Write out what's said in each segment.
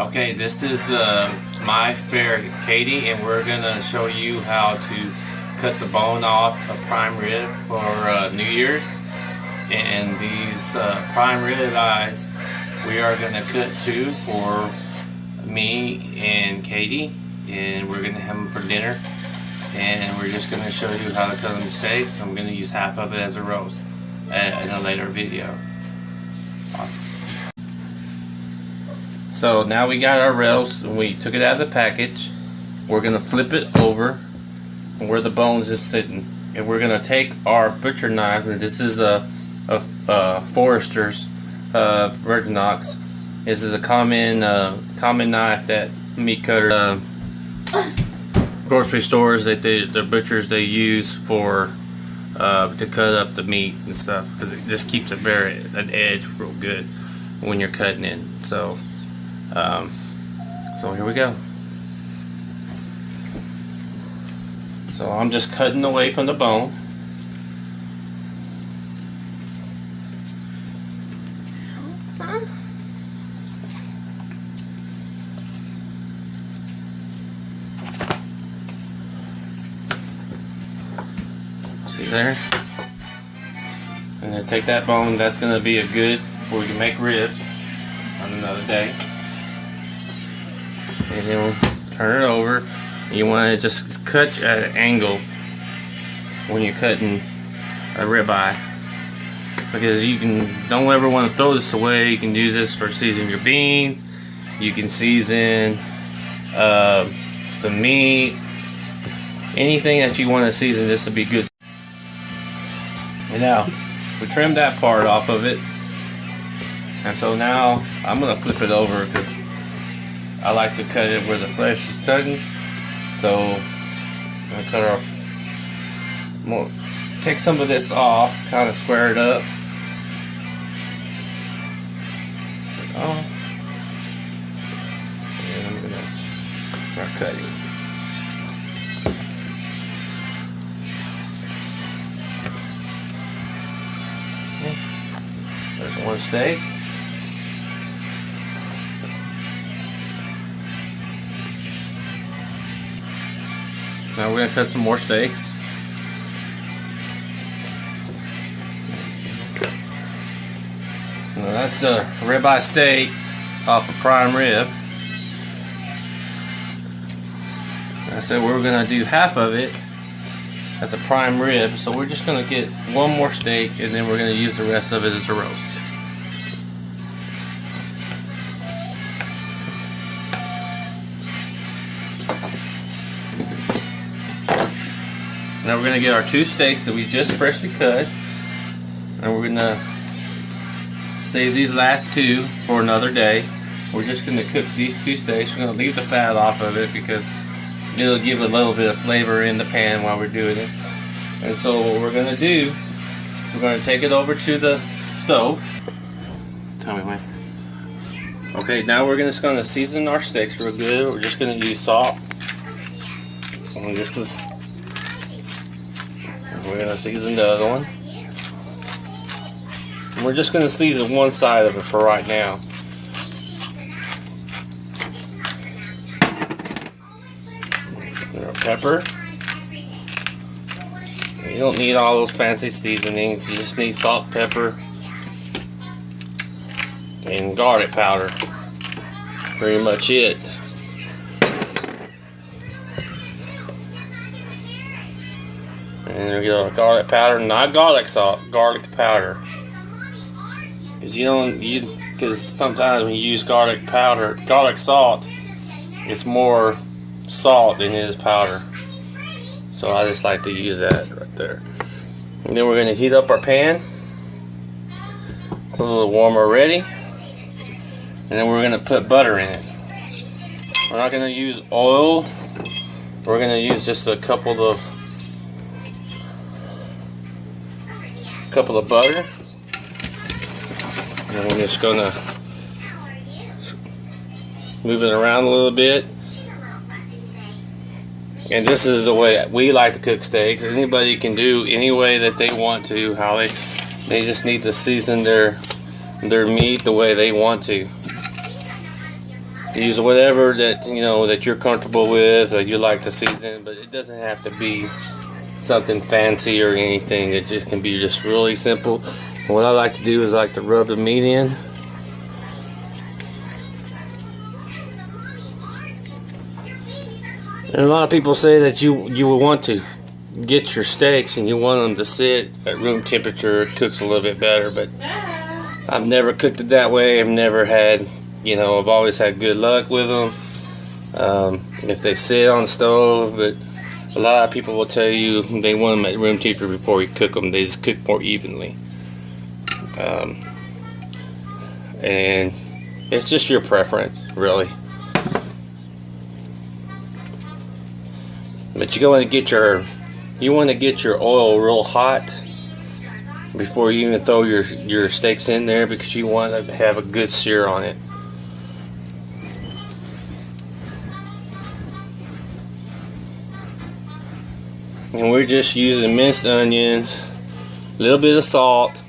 Okay, this is my fair Katie, and we're gonna show you how to cut the bone off a prime rib for New Year's. And these prime rib eyes, we are gonna cut two for me and Katie, and we're gonna have them for dinner. And we're just gonna show you how to cut them in steaks. I'm gonna use half of it as a roast in a later video. Awesome. So now we got our roast, and we took it out of the package. We're gonna flip it over where the bones is sitting, and we're gonna take our butcher knife, and this is a Forester's Virginox. This is a common knife that meat cutter grocery stores that the butchers they use for to cut up the meat and stuff, because it just keeps it an edge real good when you're cutting it. So here we go. So I'm just cutting away from the bone. See there? And then take that bone. That's going to be a good where we can make ribs on another day. And then we'll turn it over. You want to just cut at an angle when you're cutting a ribeye, because don't ever want to throw this away. You can use this for seasoning your beans. You can season some meat, anything that you want to season. This would be good. And now we trimmed that part off of it, and so now I'm gonna flip it over because I like to cut it where the flesh is stuck. So I'm gonna cut off. More, take some of this off, kind of square it up. And I'm gonna start cutting. There's one steak. Now we're going to cut some more steaks. Now that's the ribeye steak off a prime rib. I said we're going to do half of it as a prime rib, so we're just going to get one more steak, and then we're going to use the rest of it as a roast. Now we're going to get our two steaks that we just freshly cut, and we're going to save these last two for another day. We're just going to cook these two steaks. We're going to leave the fat off of it because it'll give a little bit of flavor in the pan while we're doing it. And so what we're going to do is we're going to take it over to the stove. Tell me when. Okay, now we're just going to season our steaks real good. We're just going to use salt. And this is... We're going to season the other one. And we're just going to season one side of it for right now. Pepper. You don't need all those fancy seasonings. You just need salt, pepper, and garlic powder. Pretty much it. And we got garlic powder, not garlic salt, garlic powder. Because sometimes when you use garlic powder, garlic salt, it's more salt than it is powder. So I just like to use that right there. And then we're going to heat up our pan. It's a little warmer already. And then we're going to put butter in it. We're not going to use oil. We're going to use just a couple of butter. And we're just going to move it around a little bit. And this is the way we like to cook steaks. Anybody can do any way that they want to. How they just need to season their meat the way they want to. Use whatever that that you're comfortable with or you like to season, but it doesn't have to be something fancy or anything. It just can be just really simple. And what I like to do is I like to rub the meat in. And a lot of people say that you would want to get your steaks and you want them to sit at room temperature. It cooks a little bit better, but I've never cooked it that way. I've never had, I've always had good luck with them. If they sit on the stove, but a lot of people will tell you they want them at room temperature before you cook them. They just cook more evenly. And it's just your preference, really. But you want to get your oil real hot before you even throw your steaks in there, because you want to have a good sear on it. And we're just using minced onions, a little bit of salt,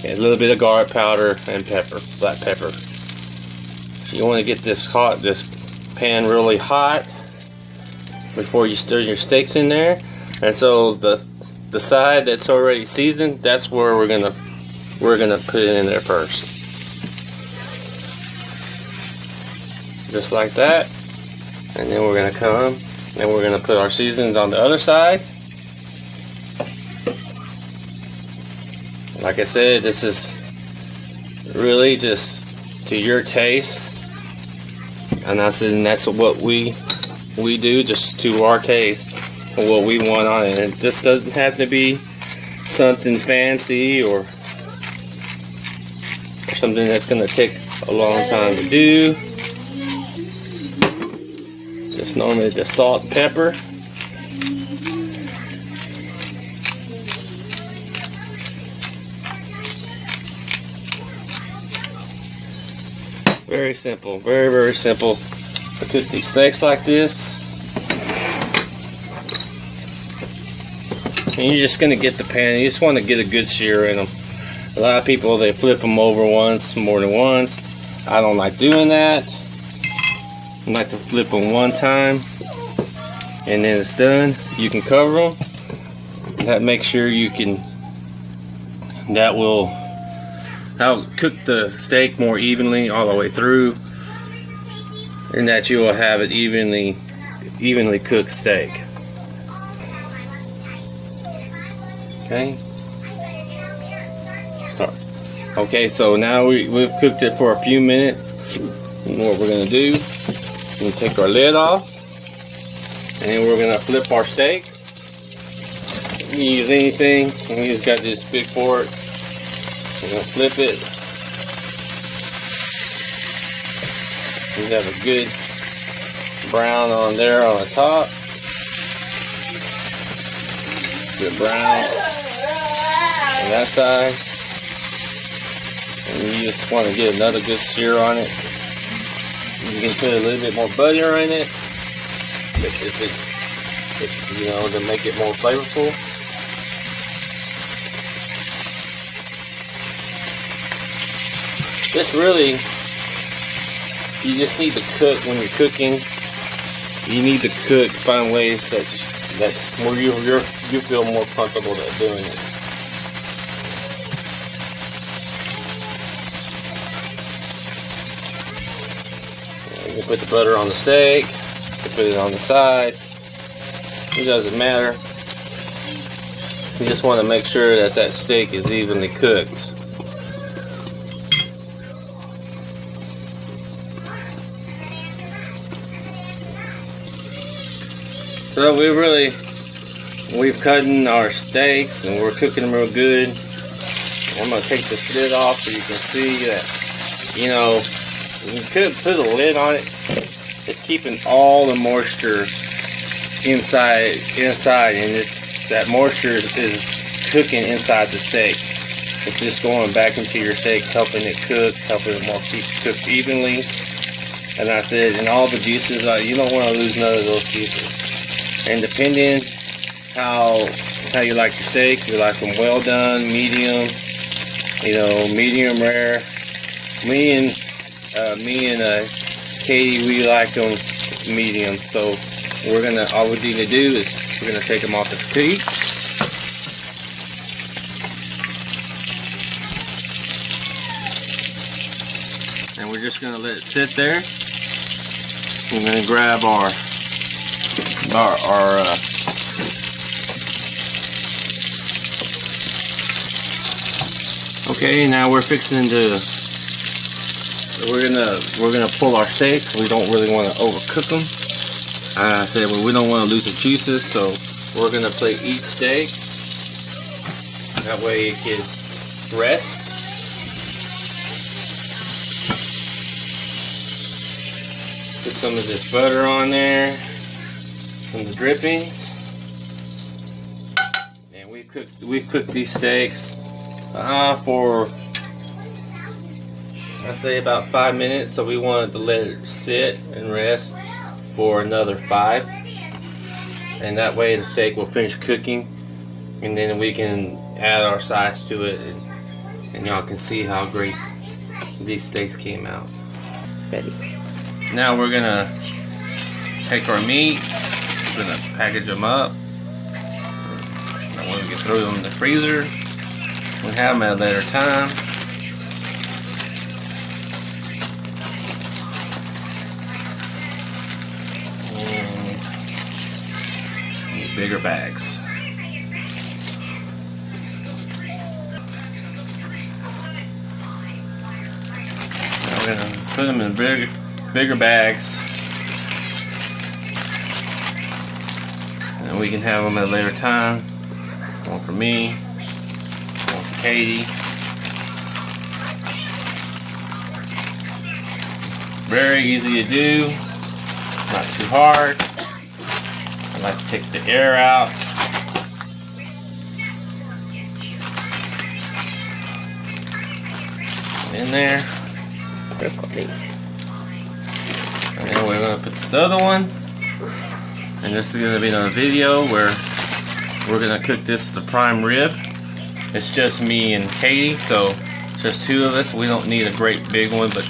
and a little bit of garlic powder and pepper, black pepper. So you want to get this pan really hot before you stir your steaks in there. And so the side that's already seasoned, that's where we're gonna put it in there first, just like that. And then we're gonna come and we're gonna put our seasonings on the other side. Like I said, this is really just to your taste, and that's what we do, just to our taste and what we want on it. And this doesn't have to be something fancy or something that's going to take a long time to do. Just normally the salt and pepper. Very simple, very, very simple to cook these steaks like this. And you're just going to get the pan. You just want to get a good sear in them. A lot of people, they flip them over more than once. I don't like doing that. I like to flip them one time and then it's done. You can cover them. That makes sure that'll cook the steak more evenly all the way through, and that you will have it evenly cooked steak. Okay. Start. Okay, so now we've cooked it for a few minutes. And what we're gonna do, we're gonna take our lid off, and then we're gonna flip our steaks. You can use anything. We just got this big fork. We're gonna flip it. We have a good brown on there on the top. Good brown on that side. And you just want to get another good sear on it. You can put a little bit more butter in it, if to make it more flavorful. This really, you just need to cook when you're cooking. You need to find ways that's where you feel more comfortable at doing it. You can put the butter on the steak. You can put it on the side. It doesn't matter. You just want to make sure that steak is evenly cooked. So we've cut our steaks and we're cooking them real good. I'm going to take this lid off so you can see that, you could put a lid on it. It's keeping all the moisture inside, and that moisture is cooking inside the steak. It's just going back into your steak, helping it cook, helping it cook evenly. And I said, and all the juices, you don't want to lose none of those juices. And depending how you like your steak, you like them well done, medium, medium rare. Me and Me and Katie, we like them medium. So all we need to do is we're gonna take them off the heat. And we're just gonna let it sit there. We're gonna grab our okay, now we're fixing to. We're gonna pull our steaks. We don't really want to overcook them. I said, well, we don't want to lose the juices, so we're gonna plate each steak. That way it can rest. Put some of this butter on there, some of the drippings, and we cooked these steaks for, I say, about 5 minutes. So we wanted to let it sit and rest for another 5, and that way the steak will finish cooking, and then we can add our sides to it, and y'all can see how great these steaks came out. Ready. Now we're gonna take our meat, we're gonna package them up. Now when we can throw them in the freezer, we'll have them at a later time. Need bigger bags. Now we're gonna put them in bigger bags, and we can have them at a later time. One for me, one for Katie. Very easy to do, not too hard. I like to take the air out. In there. And then we're going to put this other one, and this is going to be another video where we're going to cook this the prime rib. It's just me and Katie, so just 2 of us. We don't need a great big one, but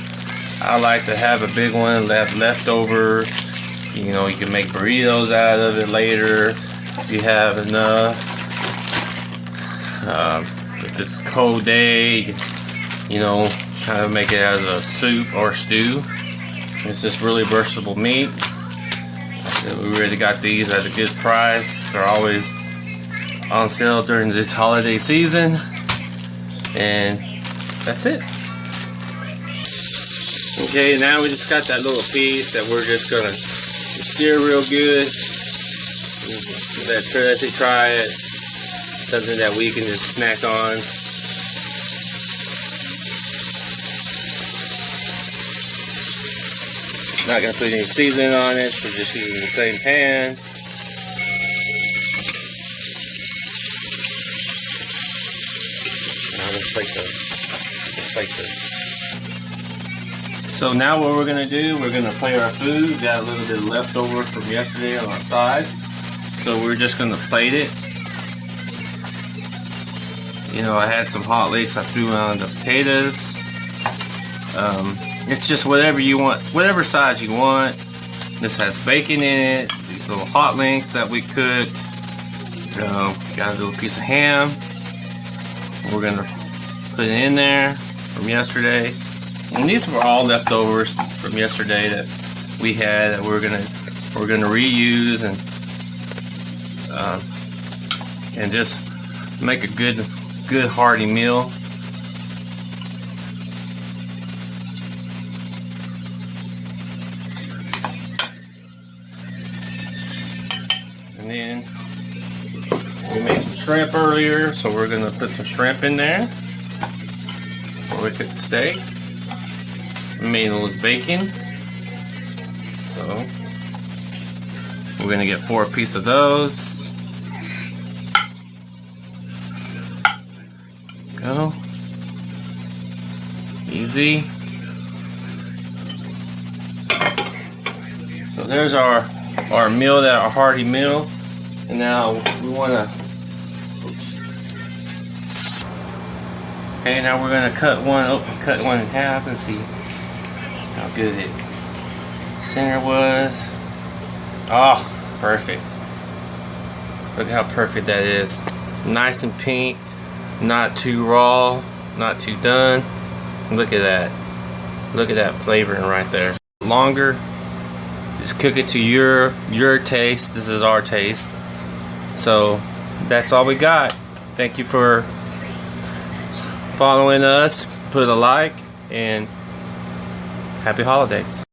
I like to have a big one left over. You know, you can make burritos out of it later if you have enough. If it's a cold day, you know, kind of make it as a soup or stew. It's just really versatile meat. We already got these at a good price. They're always on sale during this holiday season. And that's it. Okay, now we just got that little piece that we're just gonna sear real good. Let's try it. Something that we can just snack on. Not gonna put any seasoning on it, so just using the same pan. Now just like this. So now what we're gonna do, we're gonna plate our food. We got a little bit left over from yesterday on our side, so we're just gonna plate it. You know, I had some hot links. I threw on the potatoes. It's just whatever you want, whatever size you want. This has bacon in it. These little hot links that we cooked. Got a little piece of ham. We're gonna put it in there from yesterday. And these were all leftovers from yesterday that we had that we're gonna reuse and just make a good hearty meal. And then we made some shrimp earlier, so we're gonna put some shrimp in there before we cook the steaks. We made a little bacon, so we're gonna get 4 pieces of those. Go. Easy. So there's our meal, our hearty meal. And now we wanna, okay, now we're gonna cut one in half and see. how good it center was. Oh, perfect. Look how perfect that is. Nice and pink, not too raw, not too done. Look at that. Look at that flavoring right there. Longer, just cook it to your taste. This is our taste. So that's all we got. Thank you for following us. Put a like and happy holidays.